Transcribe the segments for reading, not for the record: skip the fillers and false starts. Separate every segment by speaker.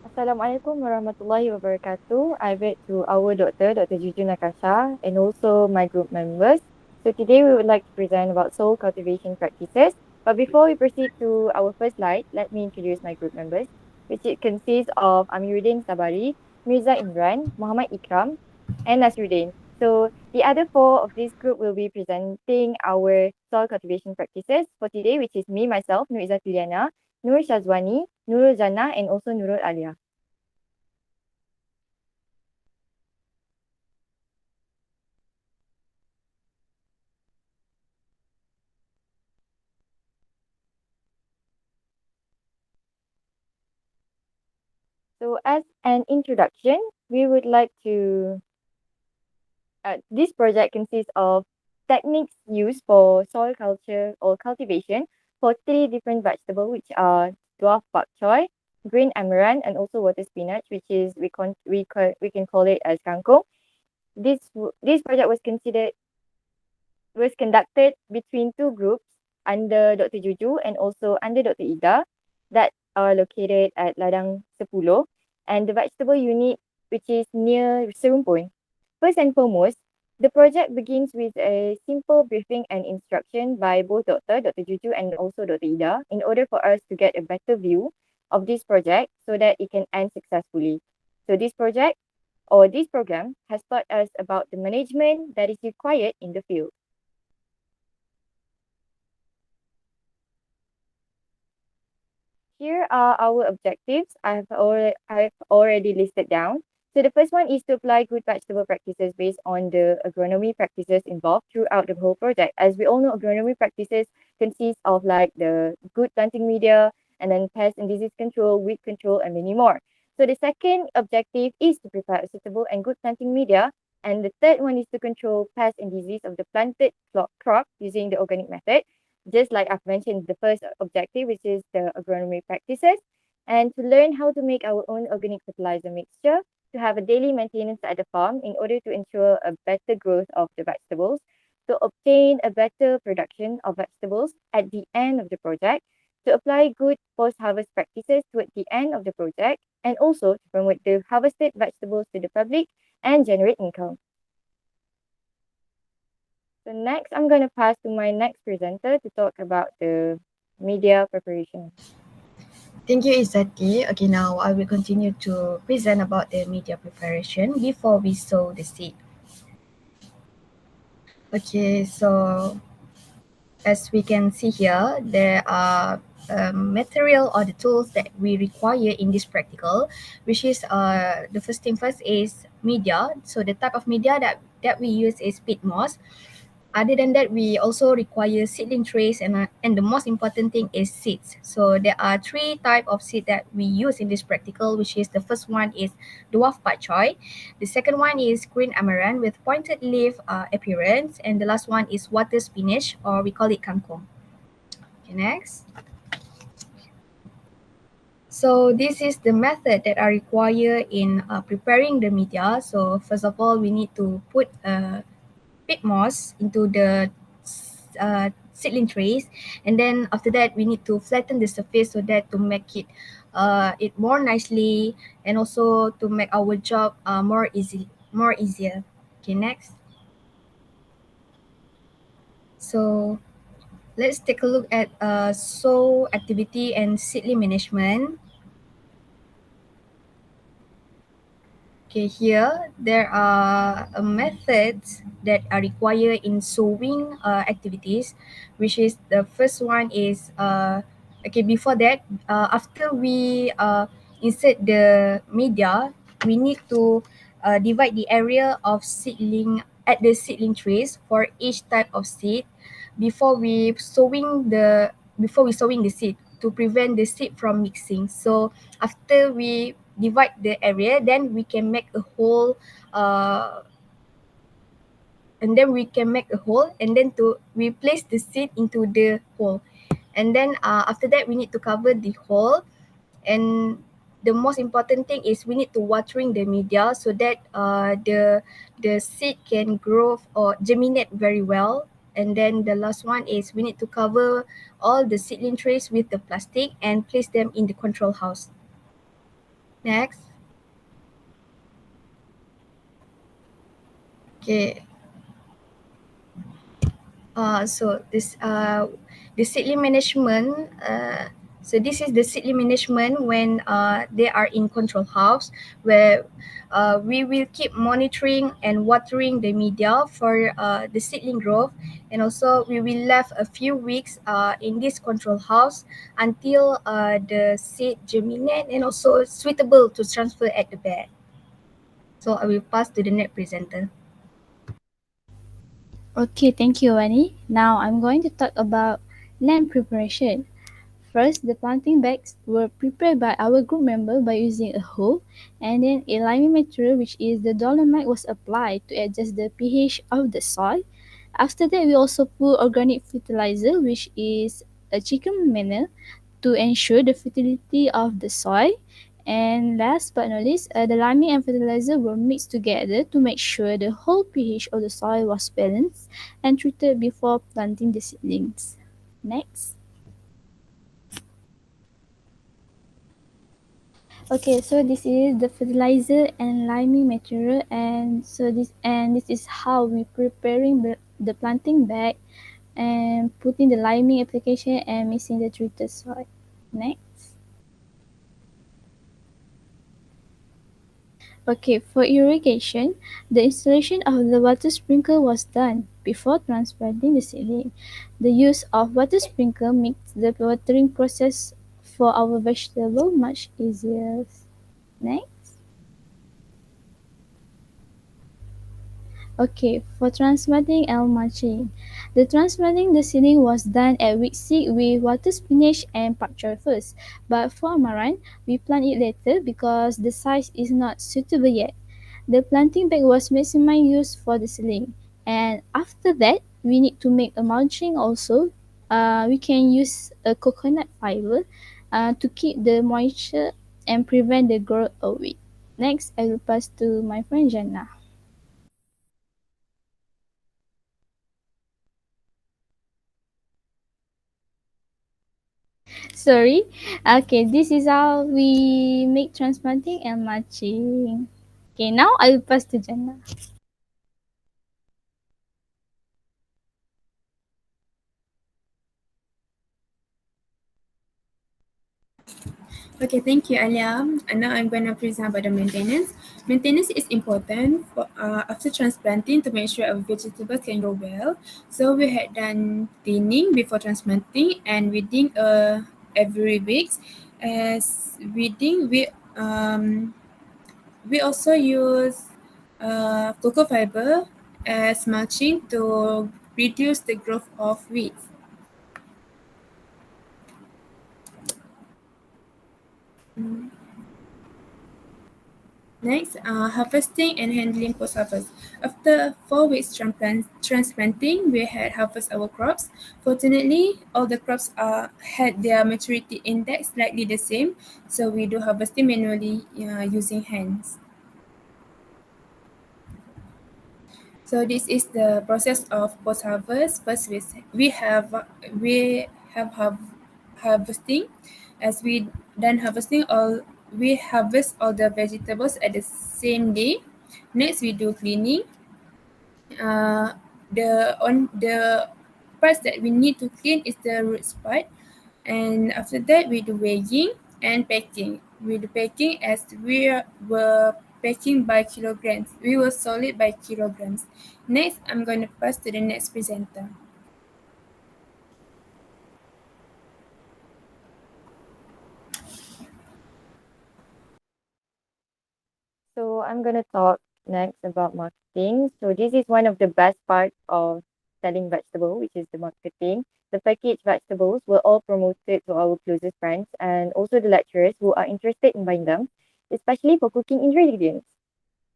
Speaker 1: Assalamualaikum warahmatullahi wabarakatuh. I read to our doctor, Dr. Juju Nakasha, and also my group members. So today we would like to present about soil cultivation practices. But before we proceed to our first slide, let me introduce my group members, which it consists of Amiruddin Sabari, Mirza Imran, Muhammad Ikram, and Nasruddin. So the other four of this group will be presenting our soil cultivation practices for today, which is me, myself, Nur Izzatuliana, Nur Shazwani, Nurul Jannah, and also Nurul Alia. So, as an introduction, we would like to. This project consists of techniques used for soil culture or cultivation for three different vegetables, which are dwarf bok choy, green amaranth, and also water spinach, which is we can call it as kangkong. This project was conducted between two groups under Dr. Juju and also under Dr. Ida that are located at Ladang Sepuluh and the vegetable unit which is near Serumpun. First and foremost, the project begins with a simple briefing and instruction by both Dr. Juju and also Dr. Ida in order for us to get a better view of this project so that it can end successfully. So this program has taught us about the management that is required in the field. Here are our objectives I've already listed down. So the first one is to apply good vegetable practices based on the agronomy practices involved throughout the whole project. As we all know, agronomy practices consist of like the good planting media and then pest and disease control, weed control, and many more. So the second objective is to prepare a suitable and good planting media. And the third one is to control pest and disease of the planted crop using the organic method just like I've mentioned, the first objective, which is the agronomy practices, and to learn how to make our own organic fertilizer mixture, to have a daily maintenance at the farm in order to ensure a better growth of the vegetables, to obtain a better production of vegetables at the end of the project, to apply good post-harvest practices toward the end of the project, and also to promote the harvested vegetables to the public and generate income. So next, I'm going to pass to my next presenter to talk about the media preparation.
Speaker 2: Thank you, Izzati. Okay, now I will continue to present about the media preparation before we sow the seed. Okay, so as we can see here, there are material or the tools that we require in this practical, which is the first thing first is media. So the type of media that we use is peat moss. Other than that, we also require seedling trays and the most important thing is seeds. So there are three type of seed that we use in this practical, which is the first one is dwarf bok choy, the second one is green amaranth with pointed leaf appearance, and the last one is water spinach or we call it kangkong. Okay, next. So this is the method that are required in preparing the media. So first of all, we need to put peat moss into the seedling trays, and then after that we need to flatten the surface so that to make it more nicely and also to make our job more easier. Okay, next. So let's take a look at sow activity and seedling management. Okay, here there are methods that are required in sowing activities, which is the first one is okay. Before that, after we insert the media, we need to divide the area of seedling at the seedling trays for each type of seed before we sowing the seed to prevent the seed from mixing. So after we divide the area, then we can make a hole and then to we place the seed into the hole, and then after that we need to cover the hole, and the most important thing is we need to watering the media so that the seed can grow or germinate very well. And then the last one is we need to cover all the seedling trays with the plastic and place them in the control house. Next. Okay. So the seedling management. So this is the seedling management when they are in control house, where we will keep monitoring and watering the media for the seedling growth, and also we will left a few weeks in this control house until the seed germinate and also suitable to transfer at the bed. So I will pass to the next presenter.
Speaker 3: Okay, thank you, Annie. Now I'm going to talk about land preparation. First, the planting bags were prepared by our group member by using a hoe, and then a liming material, which is the dolomite, was applied to adjust the pH of the soil. After that, we also put organic fertilizer, which is a chicken manure, to ensure the fertility of the soil. And last but not least, the liming and fertilizer were mixed together to make sure the whole pH of the soil was balanced and treated before planting the seedlings. Next. Okay, so this is the fertilizer and liming material, and this is how we preparing the planting bag and putting the liming application and mixing the treated soil. Next. Okay, for irrigation, the installation of the water sprinkler was done before transplanting the seedling. The use of water sprinkler makes the watering process for our vegetable much easier. Next. Okay, for transplanting and mulching. The transplanting the seedling was done at week 6 with water spinach and pak choy first. But for amaranth, we plant it later because the size is not suitable yet. The planting bag was maximum used for the seedling. And after that, we need to make a mulching also. We can use a coconut fiber to keep the moisture and prevent the growth of it. Next, I will pass to my friend Jannah. Sorry. Okay, this is how we make transplanting and matching. Okay, now I will pass to Jannah.
Speaker 4: Okay, thank you, Alia. And now I'm going to present about the maintenance. Maintenance is important for after transplanting to make sure our vegetables can grow well. So we had done thinning before transplanting and weeding every week. As weeding, we also use cocoa fiber as mulching to reduce the growth of weeds. Next, harvesting and handling post-harvest. After 4 weeks transplanting, we had harvest our crops. Fortunately, all the crops had their maturity index slightly the same, so we do harvesting manually using hands. So this is the process of post-harvest. First, we have harvesting. As we done harvesting all, we harvest all the vegetables at the same day. Next, we do cleaning. The parts that we need to clean is the root part, and after that we do weighing and packing. We do packing as were packing by kilograms. We were solid by kilograms. Next, I'm going to pass to the next presenter.
Speaker 1: So I'm gonna talk next about marketing. So this is one of the best parts of selling vegetable, which is the marketing. The packaged vegetables were all promoted to our closest friends and also the lecturers who are interested in buying them, especially for cooking ingredients.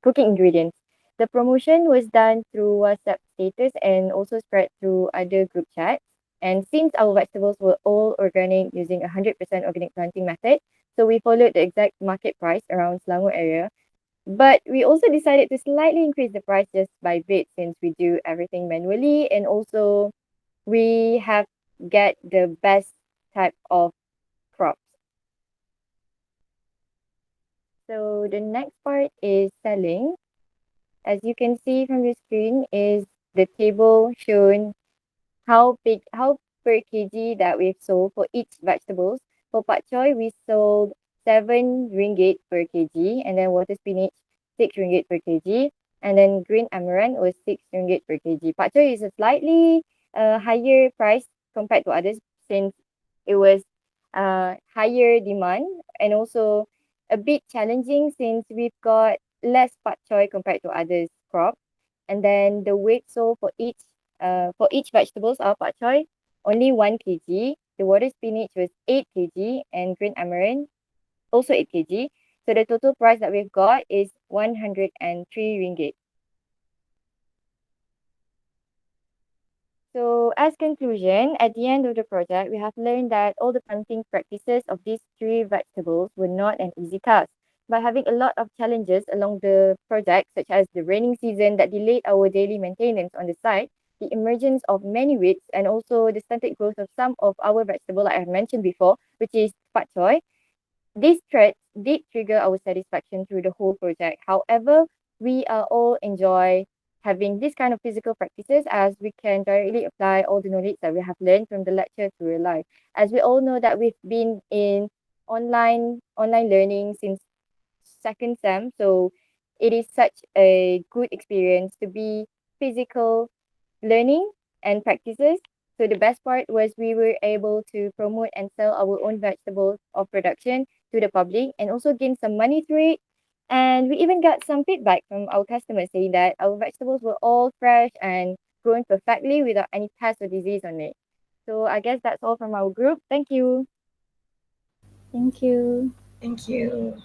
Speaker 1: Cooking ingredients. The promotion was done through WhatsApp status and also spread through other group chats. And since our vegetables were all organic using 100% organic planting method, so we followed the exact market price around Selangor area, but we also decided to slightly increase the price just by bit since we do everything manually and also we have get the best type of crops. So the next part is selling. As you can see from the screen is the table shown how per kg that we've sold for each vegetables. For pak choy, we sold 7 ringgit per kg, and then water spinach 6 ringgit per kg, and then green amaranth was 6 ringgit per kg. Pak choy is a slightly higher price compared to others since it was higher demand and also a bit challenging since we've got less pak choy compared to others crop. And then the weight sold for each vegetables our pak choy only 1 kg. The water spinach was 8 kg and green amaranth also 8 kg. So the total price that we've got is 103 ringgit. So, as conclusion, at the end of the project, we have learned that all the planting practices of these three vegetables were not an easy task. By having a lot of challenges along the project, such as the raining season that delayed our daily maintenance on the site, the emergence of many weeds, and also the stunted growth of some of our vegetable, like I have mentioned before, which is pak choy, these threats did trigger our satisfaction through the whole project. However, we all enjoy having this kind of physical practices as we can directly apply all the knowledge that we have learned from the lecture to real life. As we all know that we've been in online learning since second sem, so it is such a good experience to be physical learning and practices. So the best part was we were able to promote and sell our own vegetables of production to the public and also gain some money through it. And we even got some feedback from our customers saying that our vegetables were all fresh and grown perfectly without any pest or disease on it. So I guess that's all from our group. Thank you.
Speaker 3: Thank you.
Speaker 2: Thank you.